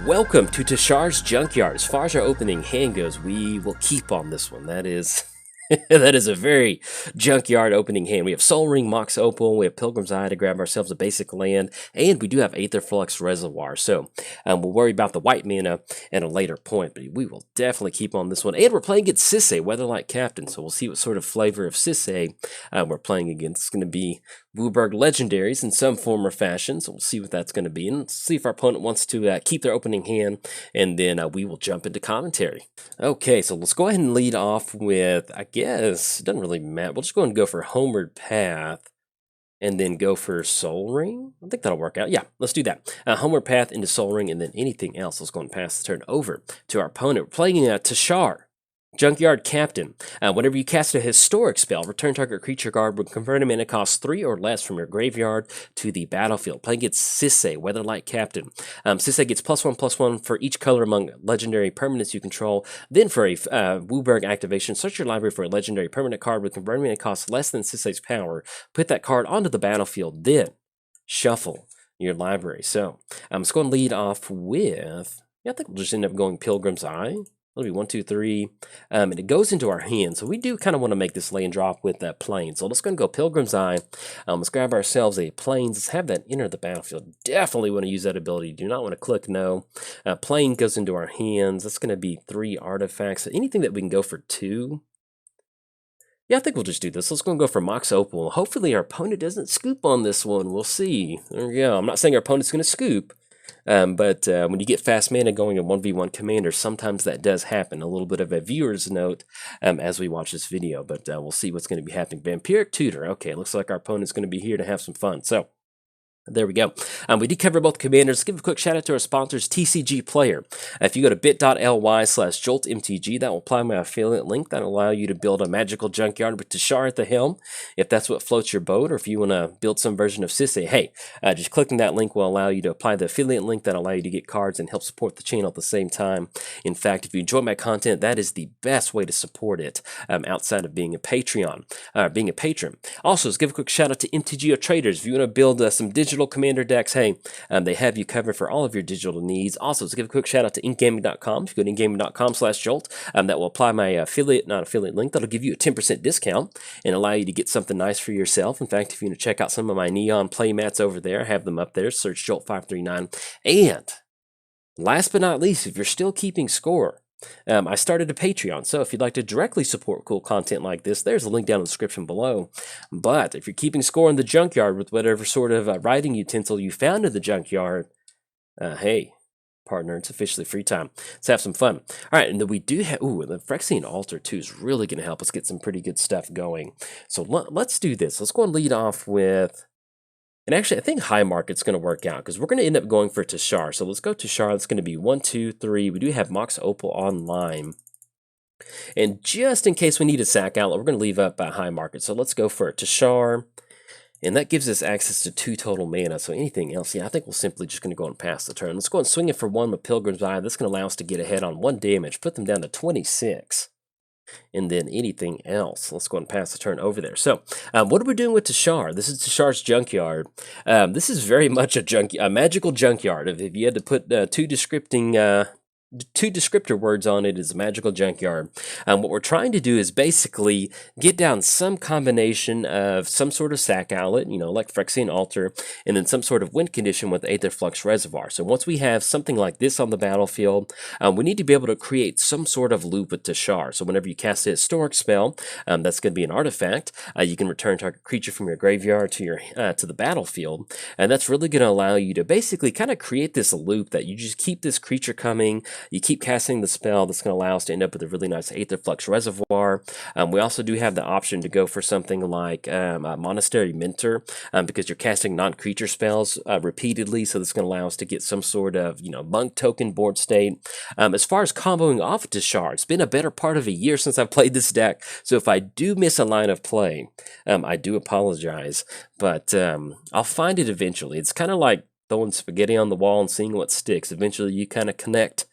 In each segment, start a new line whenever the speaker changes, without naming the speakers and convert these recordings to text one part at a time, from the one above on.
Welcome to Teshar's Junkyard. As far as our opening hand goes, we will keep on this one. That is that is a very junkyard opening hand. We have Soul Ring, Mox Opal, we have Pilgrim's Eye to grab ourselves a basic land, and we do have Aetherflux Reservoir. So we'll worry about the white mana at a later point, but we will definitely keep on this one. And we're playing against Sisay, Weatherlight Captain, so we'll see what sort of flavor of Sisay we're playing against. It's going to be Wooburg Legendaries in some form or fashion, so we'll see what that's going to be, and let's see if our opponent wants to keep their opening hand, and then we will jump into commentary. Okay, so let's go ahead and lead off with, I guess, it doesn't really matter, we'll just go ahead and go for Homeward Path, and then go for Soul Ring. I think that'll work out. Yeah, let's do that. Homeward Path into Soul Ring, and then anything else. Let's go and pass the turn over to our opponent. We're playing Teshar, Junkyard Captain. Whenever you cast a historic spell, return target creature card with converted mana cost 3 or less from your graveyard to the battlefield. Playing against Sisay, Weatherlight Captain. Sisay gets +1/+1 for each color among legendary permanents you control. Then for a Wooburg activation, search your library for a legendary permanent card with converted mana cost less than Sisay's power. Put that card onto the battlefield, then shuffle your library. So let's go and lead off with, I think we'll just end up going Pilgrim's Eye. It'll be 1, 2, 3, and it goes into our hand. So we do kind of want to make this land drop with that Plains. So let's go and go Pilgrim's Eye. Let's grab ourselves a Plains. Let's have that enter the battlefield. Definitely want to use that ability. Do not want to click no. Plain goes into our hands. That's going to be 3 artifacts. So anything that we can go for 2. Yeah, I think we'll just do this. Let's go and go for Mox Opal. Hopefully our opponent doesn't scoop on this one. We'll see. There we go. I'm not saying our opponent's going to scoop. But when you get fast mana going in 1v1 commander, sometimes that does happen. A little bit of a viewer's note as we watch this video, but we'll see what's going to be happening. Vampiric Tutor. Okay, looks like our opponent's going to be here to have some fun. So there we go. We did cover both commanders. Let's give a quick shout out to our sponsors, TCG Player. If you go to bit.ly/Jolt MTG, that will apply my affiliate link that will allow you to build a magical junkyard with Teshar at the helm, if that's what floats your boat, or if you want to build some version of Sisay. Hey, just clicking that link will allow you to apply the affiliate link that will allow you to get cards and help support the channel at the same time. In fact, if you enjoy my content, that is the best way to support it outside of being a patron. Also, let's give a quick shout out to MTGOTraders. If you want to build some digital commander decks, hey, they have you covered for all of your digital needs. Also, let's give a quick shout out to inkgaming.com. If you go to inkgaming.com/Jolt, that will apply my not affiliate link. That'll give you a 10% discount and allow you to get something nice for yourself. In fact, if you want to check out some of my neon play mats over there, I have them up there. Search Jolt539. And last but not least, if you're still keeping score, I started a Patreon, so if you'd like to directly support cool content like this, there's a link down in the description below. But if you're keeping score in the junkyard with whatever sort of writing utensil you found in the junkyard, hey, partner, it's officially free time. Let's have some fun. All right, and then we do have, the Phyrexian Altar too is really going to help us get some pretty good stuff going. So let's do this. Let's go and lead off with, and actually, I think High Market's going to work out because we're going to end up going for Teshar. So let's go Teshar. It's going to be 1, 2, 3. We do have Mox Opal online. And just in case we need a sack outlet, we're going to leave up High Market. So let's go for Teshar. And that gives us access to 2 total mana. So anything else, yeah, I think we're simply just going to go and pass the turn. Let's go and swing it for 1 with Pilgrim's Eye. That's going to allow us to get ahead on 1 damage, put them down to 26. And then anything else. Let's go and pass the turn over there. So, what are we doing with Teshar? This is Teshar's Junkyard. This is very much a magical junkyard. If you had to put 2 descriptor words on it, is a magical junkyard. What we're trying to do is basically get down some combination of some sort of sack outlet, like Phyrexian Altar, and then some sort of win condition with Aetherflux Reservoir. So once we have something like this on the battlefield, we need to be able to create some sort of loop with Teshar. So whenever you cast a historic spell, that's going to be an artifact. You can return target creature from your graveyard to the battlefield, and that's really going to allow you to basically kind of create this loop that you just keep this creature coming. You keep casting the spell that's going to allow us to end up with a really nice Aetherflux Reservoir. We also do have the option to go for something like a Monastery Mentor because you're casting non-creature spells repeatedly, so that's going to allow us to get some sort of monk token board state. As far as comboing off Teshar, it's been a better part of a year since I've played this deck, so if I do miss a line of play, I do apologize, but I'll find it eventually. It's kind of like throwing spaghetti on the wall and seeing what sticks. Eventually you kind of connect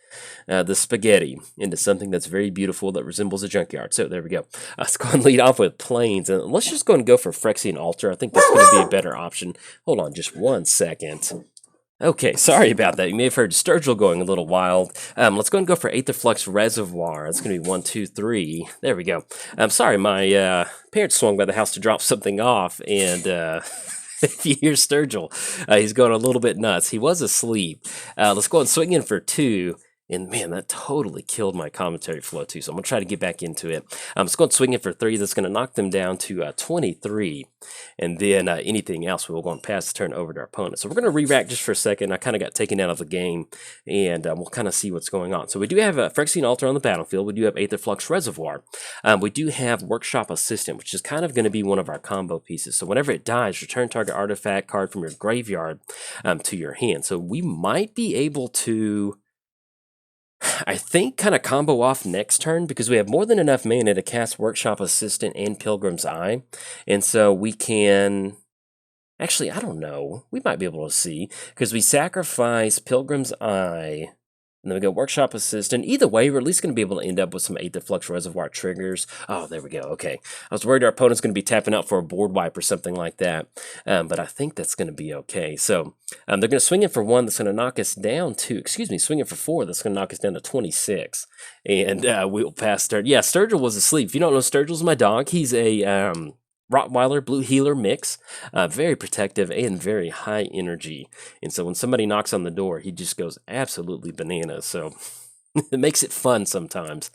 the spaghetti into something that's very beautiful that resembles a junkyard. So there we go. Let's go and lead off with Plains, and let's just go and go for Phyrexian Altar. I think that's going to be a better option. Hold on just 1 second. Okay, sorry about that. You may have heard Sturgill going a little wild. Let's go and go for Aetherflux Reservoir. That's going to be 1, 2, 3. There we go. I'm sorry, my parents swung by the house to drop something off, and if you hear Sturgill, he's going a little bit nuts. He was asleep. Let's go and swing in for 2. And man, that totally killed my commentary flow too. So I'm going to try to get back into it. Let's go and swing in for 3. That's going to knock them down to 23. And then anything else, we'll go and pass the turn over to our opponent. So we're going to re-rack just for a second. I kind of got taken out of the game, and we'll kind of see what's going on. So we do have a Phyrexian Altar on the battlefield. We do have Aetherflux Reservoir. We do have Workshop Assistant, which is kind of going to be one of our combo pieces. So whenever it dies, return target artifact card from your graveyard to your hand. So we might be able to, I think, kind of combo off next turn because we have more than enough mana to cast Workshop Assistant and Pilgrim's Eye. And so we can... Actually, I don't know. We might be able to see because we sacrifice Pilgrim's Eye and then we go Workshop Assistant. Either way, we're at least going to be able to end up with some Aetherflux Reservoir triggers. Oh, there we go. Okay. I was worried our opponent's going to be tapping out for a board wipe or something like that. But I think that's going to be okay. So they're going to swing in for 1. That's going to knock us down to, swing in for 4. That's going to knock us down to 26. And we'll pass Sturgill. Yeah, Sturgill was asleep. If you don't know, Sturgill's my dog. He's a... Rottweiler Blue Healer mix, very protective and very high energy. And so when somebody knocks on the door, he just goes absolutely bananas. So it makes it fun sometimes.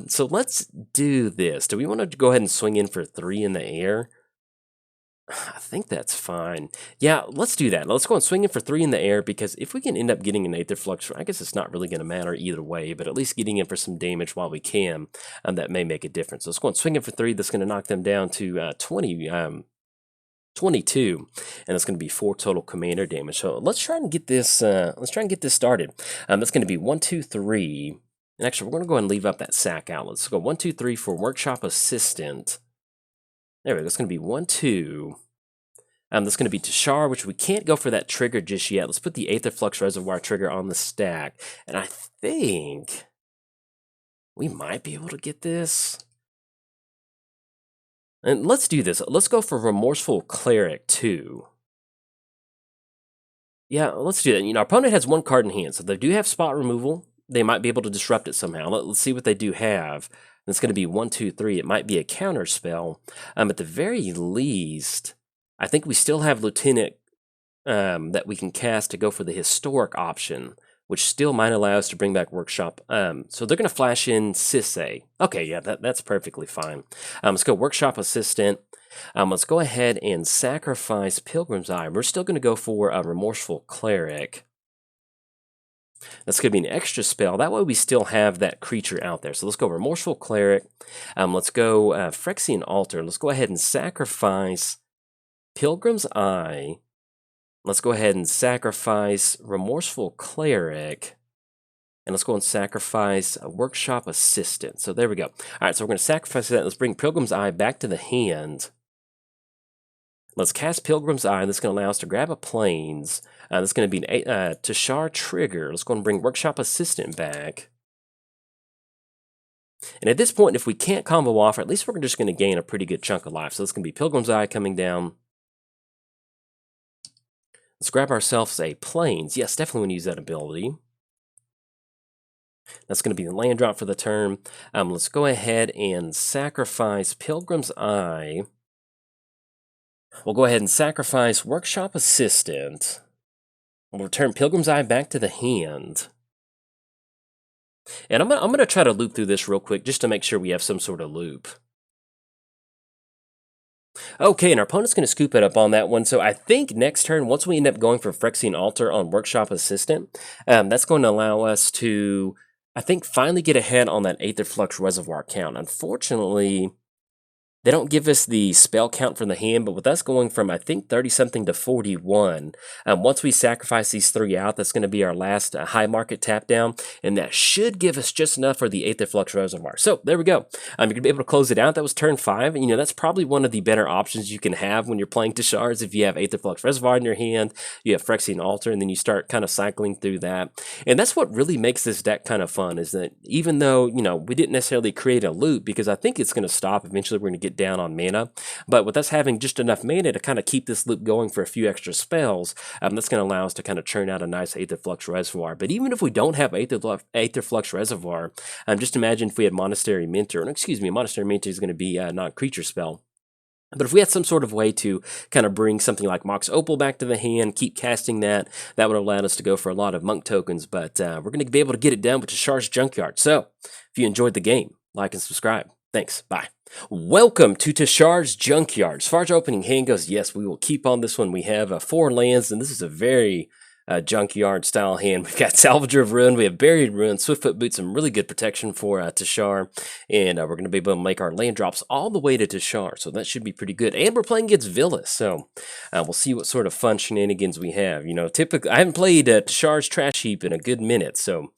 So let's do this. Do we want to go ahead and swing in for 3 in the air? I think that's fine. Yeah, let's do that. Let's go and swing in for 3 in the air because if we can end up getting an Aetherflux, I guess it's not really going to matter either way, but at least getting in for some damage while we can, that may make a difference. So let's go and swing in for 3. That's going to knock them down to 22, and it's going to be 4 total commander damage. So let's try and get this. Let's try and get this started. That's going to be 1, 2, 3. And actually, we're going to go ahead and leave up that sack out. Let's go 1, 2, 3 for Workshop Assistant. There we go. It's going to be 1, 2. That's going to be Teshar, which we can't go for that trigger just yet. Let's put the Aetherflux Reservoir trigger on the stack. And I think we might be able to get this. And let's do this. Let's go for Remorseful Cleric too. Yeah, let's do that. You know, our opponent has 1 card in hand, so they do have spot removal. They might be able to disrupt it somehow. Let's see what they do have. It's going to be 1, 2, 3. It might be a counter spell. At the very least, I think we still have Lieutenant that we can cast to go for the historic option, which still might allow us to bring back Workshop. So they're going to flash in Sisay. Okay, yeah, that's perfectly fine. Let's go Workshop Assistant. Let's go ahead and sacrifice Pilgrim's Eye. We're still going to go for a Remorseful Cleric. That's going to be an extra spell. That way we still have that creature out there. So let's go Remorseful Cleric. Let's go Phyrexian Altar. Let's go ahead and sacrifice Pilgrim's Eye. Let's go ahead and sacrifice Remorseful Cleric. And let's go and sacrifice a Workshop Assistant. So there we go. All right, so we're going to sacrifice that. Let's bring Pilgrim's Eye back to the hand. Let's cast Pilgrim's Eye. That's going to allow us to grab a Plains. That's going to be an Teshar trigger. Let's go and bring Workshop Assistant back. And at this point, if we can't combo off, at least we're just going to gain a pretty good chunk of life. So it's going to be Pilgrim's Eye coming down. Let's grab ourselves a Plains. Yes, definitely want to use that ability. That's going to be the land drop for the turn. Let's go ahead and sacrifice Pilgrim's Eye. We'll go ahead and sacrifice Workshop Assistant. We'll return Pilgrim's Eye back to the hand. And I'm gonna try to loop through this real quick just to make sure we have some sort of loop. Okay, and our opponent's going to scoop it up on that one. So I think next turn, once we end up going for Phyrexian Altar on Workshop Assistant, that's going to allow us to, I think, finally get ahead on that Aetherflux Reservoir count. Unfortunately, they don't give us the spell count from the hand, but with us going from, I think, 30-something to 41, once we sacrifice these 3 out, that's going to be our last high market tap down, and that should give us just enough for the Aetherflux Reservoir. So, there we go. You're going to be able to close it out. That was turn 5. You know, that's probably one of the better options you can have when you're playing Teshar is if you have Aetherflux Reservoir in your hand, you have Phyrexian Altar, and then you start kind of cycling through that. And that's what really makes this deck kind of fun, is that even though, you know, we didn't necessarily create a loop, because I think it's going to stop. Eventually, we're going to get get down on mana. But with us having just enough mana to kind of keep this loop going for a few extra spells, that's going to allow us to kind of churn out a nice Aether Flux Reservoir. But even if we don't have Aether Flux Reservoir, just imagine if we had Monastery Mentor. Excuse me, Monastery Mentor is going to be a non-creature spell. But if we had some sort of way to kind of bring something like Mox Opal back to the hand, keep casting that, that would allow us to go for a lot of monk tokens. But we're going to be able to get it done with Teshar's Junkyard. So if you enjoyed the game, like and subscribe. Thanks. Bye. Welcome to Teshar's Junkyard. As far as our opening hand goes, yes, we will keep on this one. We have 4 lands, and this is a very junkyard style hand. We've got Salvager of Ruin, we have Buried Ruin, Swiftfoot Boots, some really good protection for Teshar, and we're going to be able to make our land drops all the way to Teshar, so that should be pretty good. And we're playing against Villas, so we'll see what sort of fun shenanigans we have. You know, typically I haven't played Teshar's Trash Heap in a good minute, so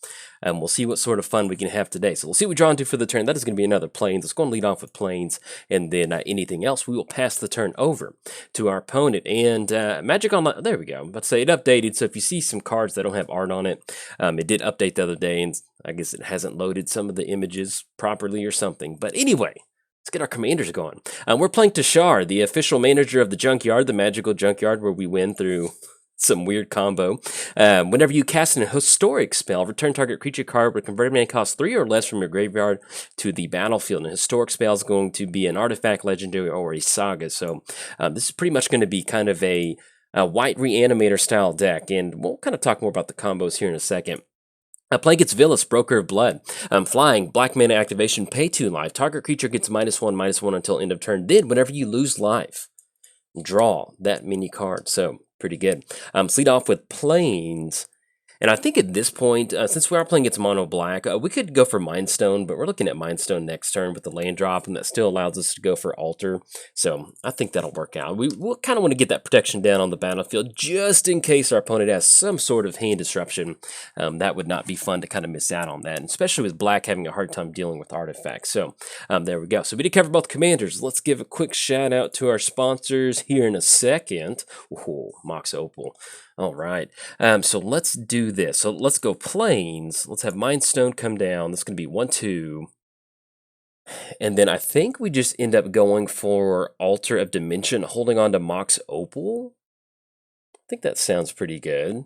we'll see what sort of fun we can have today. So we'll see what we draw into for the turn. That is going to be another Plains. Let's go and lead off with Plains, and then anything else, we will pass the turn over to our opponent. And Magic Online, there we go. I'm about to say it updated, so if you see some cards that don't have art on it, it did update the other day, and I guess it hasn't loaded some of the images properly or something. But anyway, let's get our commanders going. We're playing Teshar, the official manager of the Junkyard, the magical Junkyard, where we win through some weird combo. Whenever you cast an historic spell, return target creature card with converted mana cost 3 or less from your graveyard to the battlefield. And a historic spell is going to be an artifact, legendary, or a saga. So this is pretty much going to be kind of a white reanimator style deck, and we'll kind of talk more about the combos here in a second. Play against Villas, Broker of Blood. Flying, black mana activation, pay 2 life. Target creature gets -1/-1 until end of turn. Then, whenever you lose life, draw that mini card. So pretty good. Let's lead off with Plains. And I think at this point, since we are playing against mono black, we could go for Mind Stone, but we're looking at Mind Stone next turn with the land drop, and that still allows us to go for Altar. So I think that'll work out. We'll kind of want to get that protection down on the battlefield, just in case our opponent has some sort of hand disruption. That would not be fun to kind of miss out on that, and especially with black having a hard time dealing with artifacts. So there we go. So we did cover both commanders. Let's give a quick shout out to our sponsors here in a second. Ooh, Mox Opal. All right, so let's do this. So let's go Plains. Let's have Mind Stone come down. That's going to be 1/2. And then I think we just end up going for Altar of Dimension, holding on to Mox Opal. I think that sounds pretty good.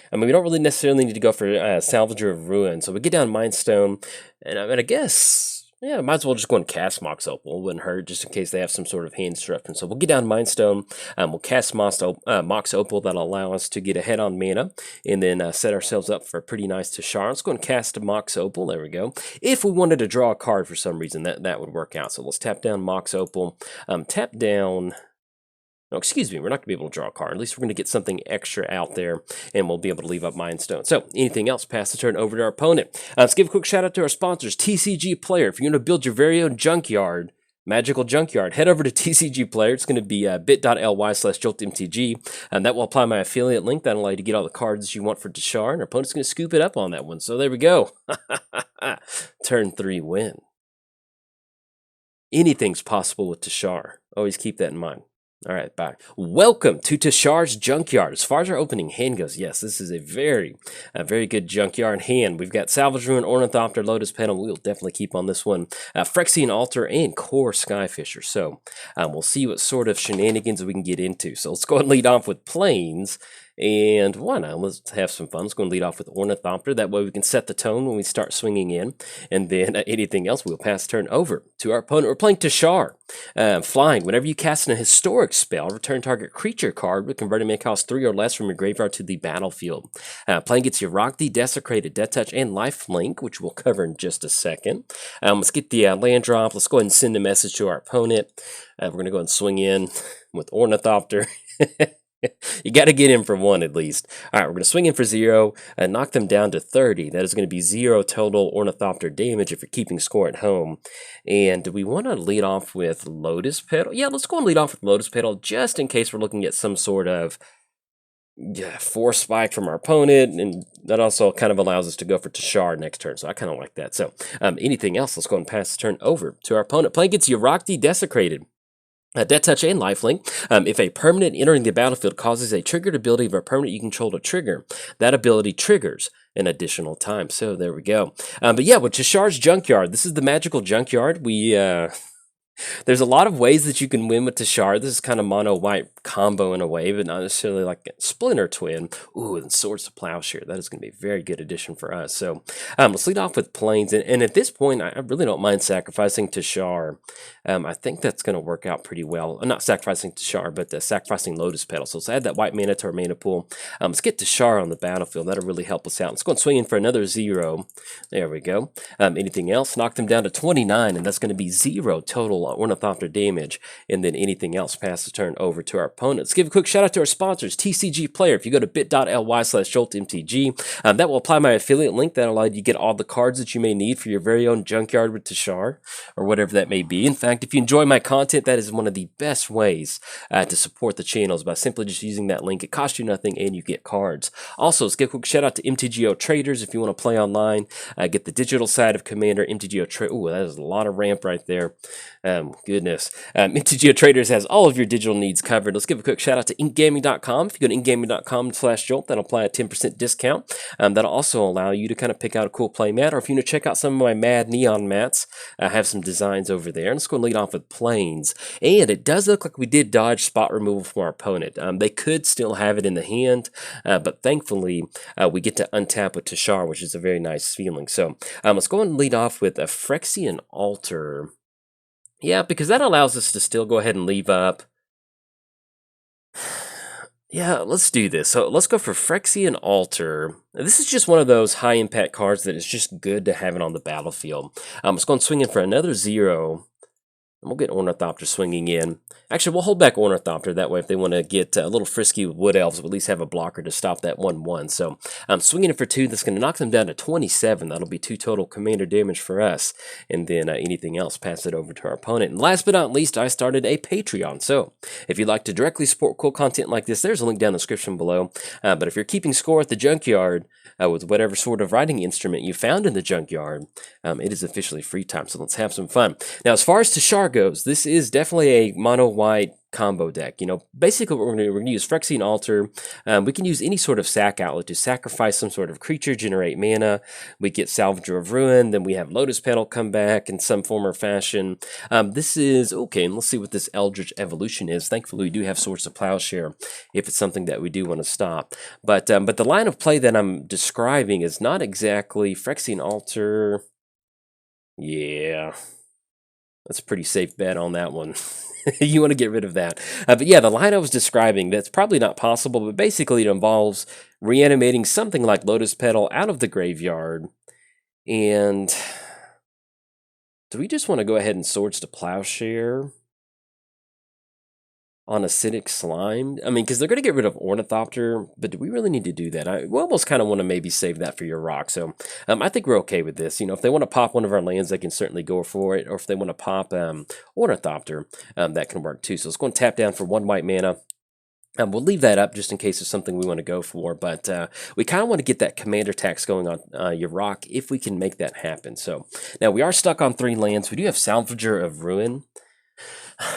I mean, we don't really necessarily need to go for Salvager of Ruin. So we get down Mind Stone, and I guess, yeah, might as well just go and cast Mox Opal. Wouldn't hurt, just in case they have some sort of hand disruption. So we'll get down Mind Stone. We'll cast Mox Opal. That'll allow us to get ahead on mana, and then set ourselves up for a pretty nice Teshar. Let's go and cast Mox Opal. There we go. If we wanted to draw a card for some reason, that would work out. So let's tap down Mox Opal. Tap down... No, excuse me, we're not going to be able to draw a card. At least we're going to get something extra out there, and we'll be able to leave up Mind Stone. So, anything else, pass the turn over to our opponent. Let's give a quick shout out to our sponsors, TCG Player. If you're going to build your very own junkyard, magical junkyard, head over to TCG Player. It's going to be bit.ly/Jolt MTG, and that will apply my affiliate link. That'll allow you to get all the cards you want for Teshar, and our opponent's going to scoop it up on that one. So, there we go. Turn 3 win. Anything's possible with Teshar. Always keep that in mind. All right, bye. Welcome to Teshar's Junkyard. As far as our opening hand goes, yes, this is a very good junkyard hand. We've got Salvage Ruin, Ornithopter, Lotus Petal. We'll definitely keep on this one. Phyrexian Altar and Core Skyfisher. So we'll see what sort of shenanigans we can get into. So let's go and lead off with Plains. And why not? Let's have some fun. Let's go and lead off with Ornithopter. That way we can set the tone when we start swinging in. And then anything else, we'll pass the turn over to our opponent. We're playing Teshar. Flying. Whenever you cast an historic spell, return target creature card with converted mana cost 3 or less from your graveyard to the battlefield. Playing gets Yuragdi, Desecrated, Death Touch, and Lifelink, which we'll cover in just a second. Let's get the land drop. Let's go ahead and send a message to our opponent. We're going to go and swing in with Ornithopter. You got to get in for 1 at least. All right, we're going to swing in for 0 and knock them down to 30. That is going to be 0 total Ornithopter damage if you're keeping score at home. And do we want to lead off with Lotus Petal? Yeah, let's go and lead off with Lotus Petal just in case we're looking at some sort of force spike from our opponent, and that also kind of allows us to go for Teshar next turn, so I kind of like that. So anything else, let's go and pass the turn over to our opponent. Playing gets Yuragdi, Desecrated. Death Touch and Lifelink. If a permanent entering the battlefield causes a triggered ability of a permanent you control to trigger, that ability triggers an additional time. So there we go. But yeah, with Teshar's Junkyard, this is the magical junkyard. We There's a lot of ways that you can win with Teshar. This is kind of mono white combo in a way, but not necessarily like a Splinter Twin. Ooh, and Swords to Plowshare. That is going to be a very good addition for us. So let's lead off with Plains. And at this point, I really don't mind sacrificing Teshar. I think that's going to work out pretty well. Not sacrificing Teshar, but sacrificing Lotus Petal. So let's add that white mana to our mana pool. Let's get Teshar on the battlefield. That'll really help us out. Let's go and swing in for another 0. There we go. Anything else? Knock them down to 29, and that's going to be 0 total Ornithopter damage, and then anything else pass the turn over to our opponents. Give a quick shout out to our sponsors, TCG Player. If you go to bit.ly/Jolt MTG, that will apply my affiliate link that allows you to get all the cards that you may need for your very own junkyard with Teshar, or whatever that may be. In fact, if you enjoy my content, that is one of the best ways to support the channels by simply just using that link. It costs you nothing, and you get cards. Also, let's give a quick shout out to MTGOTraders if you want to play online. Get the digital side of Commander, MTGOTraders. Ooh, that is a lot of ramp right there. Goodness. MTGOTraders has all of your digital needs covered. Let's give a quick shout out to inkgaming.com. If you go to inkgaming.com/Jolt, that'll apply a 10% discount. That'll also allow you to kind of pick out a cool play mat, or if you want to check out some of my Mad Neon mats, I have some designs over there. And let's go and lead off with Plains. And it does look like we did dodge spot removal from our opponent. They could still have it in the hand, but thankfully we get to untap with Teshar, which is a very nice feeling. So let's go and lead off with a Phyrexian Altar. Yeah, because that allows us to still go ahead and leave up. Yeah, let's do this. So let's go for Phyrexian Altar. This is just one of those high impact cards that is just good to have it on the battlefield. Let's go and swing in for another 0. And we'll get Ornithopter swinging in. Actually, we'll hold back Ornithopter. That way, if they want to get a little frisky with Wood Elves, we'll at least have a blocker to stop that 1/1. So I'm swinging in for 2. That's going to knock them down to 27. That'll be 2 total commander damage for us. And then anything else, pass it over to our opponent. And last but not least, I started a Patreon. So if you'd like to directly support cool content like this, there's a link down in the description below. But if you're keeping score at the junkyard with whatever sort of writing instrument you found in the junkyard, it is officially free time. So let's have some fun. Now, as far as Teshar goes, this is definitely a mono white combo deck. You know, basically what we're going to use Phyrexian Altar. We can use any sort of sack outlet to sacrifice some sort of creature, generate mana. We get Salvager of Ruin, then we have Lotus Petal come back in some form or fashion. This is okay, and let's see what this Eldritch Evolution is. Thankfully, we do have Swords to Plowshare if it's something that we do want to stop. But the line of play that I'm describing is not exactly Phyrexian Altar. Yeah. That's a pretty safe bet on that one. You want to get rid of that. But yeah, the line I was describing, that's probably not possible, but basically it involves reanimating something like Lotus Petal out of the graveyard. And do we just want to go ahead and Swords to Plowshare on Acidic Slime? I mean, because they're going to get rid of Ornithopter, but do we really need to do that? We almost kind of want to maybe save that for your rock. So I think we're okay with this. You know, if they want to pop one of our lands, they can certainly go for it. Or if they want to pop Ornithopter, that can work too. So let's go and tap down for 1 white mana. We'll leave that up just in case it's something we want to go for, but we kind of want to get that commander tax going on your rock if we can make that happen. So now we are stuck on 3 lands. We do have Salvager of Ruin,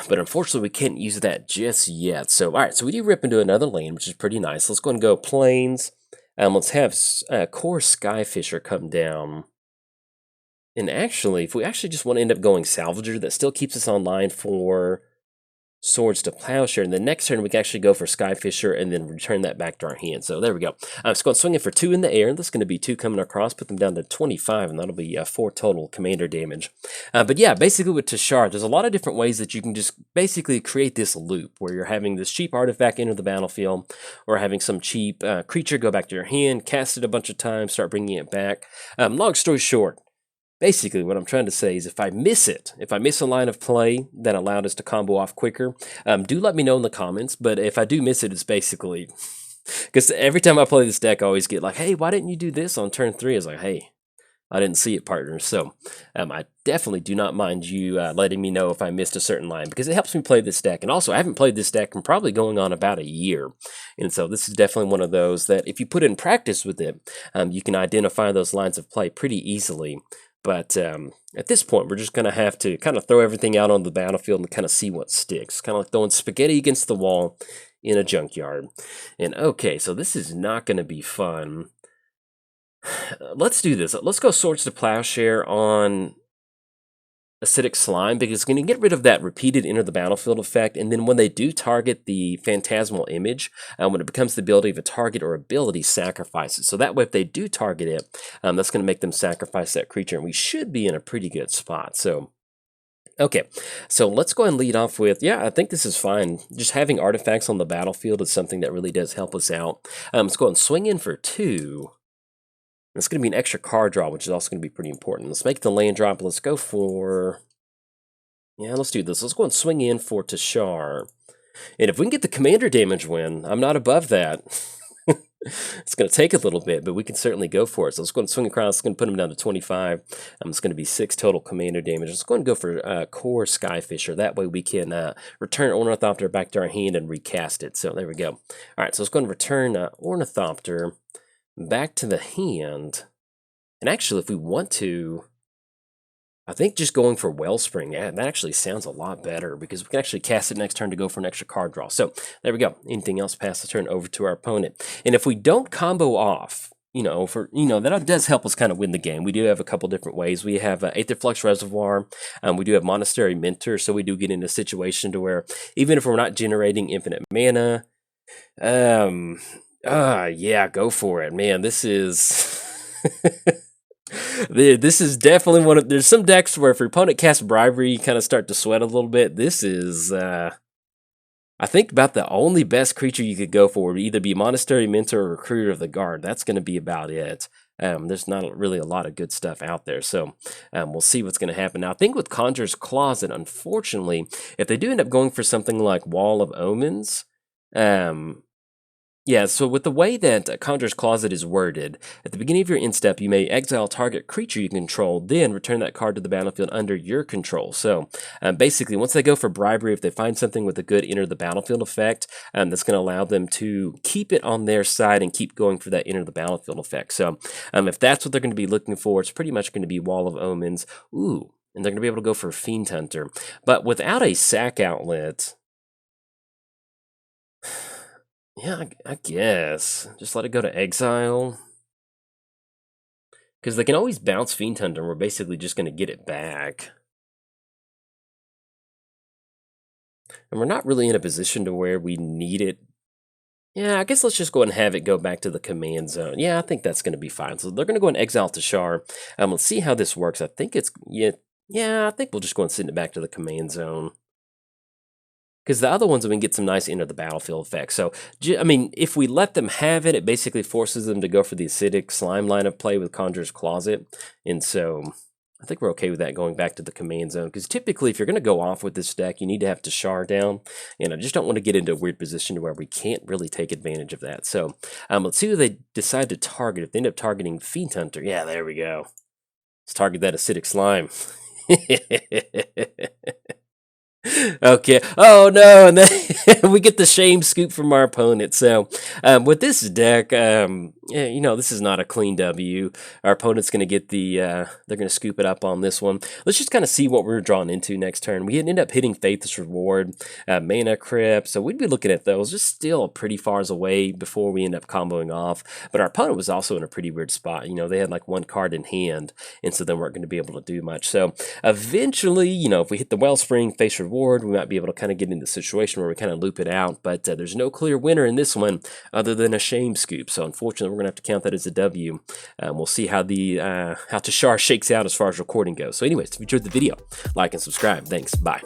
but unfortunately we can't use that just yet. So all right, so we do rip into another lane, which is pretty nice. Let's go and go Plains. Let's have Core Skyfisher come down. And actually, if we actually just want to end up going Salvager, that still keeps us online for Swords to Plowshare, and the next turn we can actually go for Skyfisher and then return that back to our hand. So there we go. I'm just going to swing it for 2 in the air. That's going to be 2 coming across, put them down to 25, and that'll be 4 total commander damage. But yeah, basically with Teshar, there's a lot of different ways that you can just basically create this loop where you're having this cheap artifact enter the battlefield, or having some cheap creature go back to your hand, cast it a bunch of times, start bringing it back. Long story short, basically, what I'm trying to say is if I miss a line of play that allowed us to combo off quicker, do let me know in the comments. But if I do miss it, it's basically because every time I play this deck, I always get like, hey, why didn't you do this on turn 3? I was like, hey, I didn't see it, partner. So I definitely do not mind you letting me know if I missed a certain line, because it helps me play this deck. And also, I haven't played this deck in probably going on about a year. And so this is definitely one of those that if you put in practice with it, you can identify those lines of play pretty easily. But at this point, we're just going to have to kind of throw everything out on the battlefield and kind of see what sticks. Kind of like throwing spaghetti against the wall in a junkyard. And okay, so this is not going to be fun. Let's do this. Let's go Swords to Plowshare on Acidic Slime, because it's going to get rid of that repeated enter the battlefield effect, and then when they do target the phantasmal image, when it becomes the ability of a target or ability, sacrifices. So that way, if they do target it, that's going to make them sacrifice that creature, and we should be in a pretty good spot. So, okay, so let's go ahead and lead off with, yeah, I think this is fine. Just having artifacts on the battlefield is something that really does help us out. Let's go ahead and swing in for 2. It's going to be an extra card draw, which is also going to be pretty important. Let's make the land drop. Let's go for... Yeah, let's do this. Let's go and swing in for Teshar. And if we can get the commander damage win, I'm not above that. It's going to take a little bit, but we can certainly go for it. So let's go and swing across. It's going to put him down to 25. It's going to be 6 total commander damage. Let's go and go for Core Skyfisher. That way we can return Ornithopter back to our hand and recast it. So there we go. All right, so let's go and return Ornithopter back to the hand. And actually, if we want to, I think just going for Wellspring, yeah, that actually sounds a lot better because we can actually cast it next turn to go for an extra card draw. So there we go. Anything else pass the turn over to our opponent. And if we don't combo off, that does help us kind of win the game. We do have a couple different ways. We have Aetherflux Reservoir. We do have Monastery Mentor, so we do get in a situation to where even if we're not generating infinite mana, yeah, go for it, man. This is this is definitely one of. There's some decks where if your opponent casts Bribery, you kind of start to sweat a little bit. This is, I think, about the only best creature you could go for would either be Monastery Mentor or Recruiter of the Guard. That's going to be about it. There's not really a lot of good stuff out there, so we'll see what's going to happen. Now, I think with Conjurer's Closet, unfortunately, if they do end up going for something like Wall of Omens, yeah, so with the way that Conjurer's Closet is worded, at the beginning of your end step, you may exile target creature you control, then return that card to the battlefield under your control. So basically, once they go for Bribery, if they find something with a good enter the battlefield effect, that's going to allow them to keep it on their side and keep going for that enter the battlefield effect. So if that's what they're going to be looking for, it's pretty much going to be Wall of Omens. Ooh, and they're going to be able to go for Fiend Hunter. But without a sack outlet... Yeah, I guess. Just let it go to exile. Because they can always bounce Fiend Hunter, and we're basically just going to get it back. And we're not really in a position to where we need it. Yeah, I guess let's just go ahead and have it go back to the command zone. Yeah, I think that's going to be fine. So they're going to go and exile Teshar. Let's see how this works. I think it's... Yeah, I think we'll just go and send it back to the command zone. Because the other ones, we can get some nice enter the battlefield effects. So, I mean, if we let them have it, it basically forces them to go for the Acidic Slime line of play with Conjurer's Closet. And so, I think we're okay with that going back to the command zone. Because typically, if you're going to go off with this deck, you need to have Teshar down. And I just don't want to get into a weird position where we can't really take advantage of that. So, let's see who they decide to target. If they end up targeting Fiend Hunter, yeah, there we go. Let's target that Acidic Slime. Okay. Oh no, and then we get the shame scoop from our opponent. So with this deck, this is not a clean W. Our opponent's going to get the, they're going to scoop it up on this one. Let's just kind of see what we're drawn into next turn. We end up hitting Faithless Reward, Mana Crypt, so we'd be looking at those just still pretty far away before we end up comboing off. But our opponent was also in a pretty weird spot. They had like one card in hand, and so they weren't going to be able to do much. So eventually, if we hit the Wellspring, Face Reward, we might be able to kind of get into a situation where we kind of loop it out, but there's no clear winner in this one other than a shame scoop. So unfortunately, we're going to have to count that as a W. We'll see how how Teshar shakes out as far as recording goes. So anyways, if you enjoyed the video, like and subscribe. Thanks. Bye.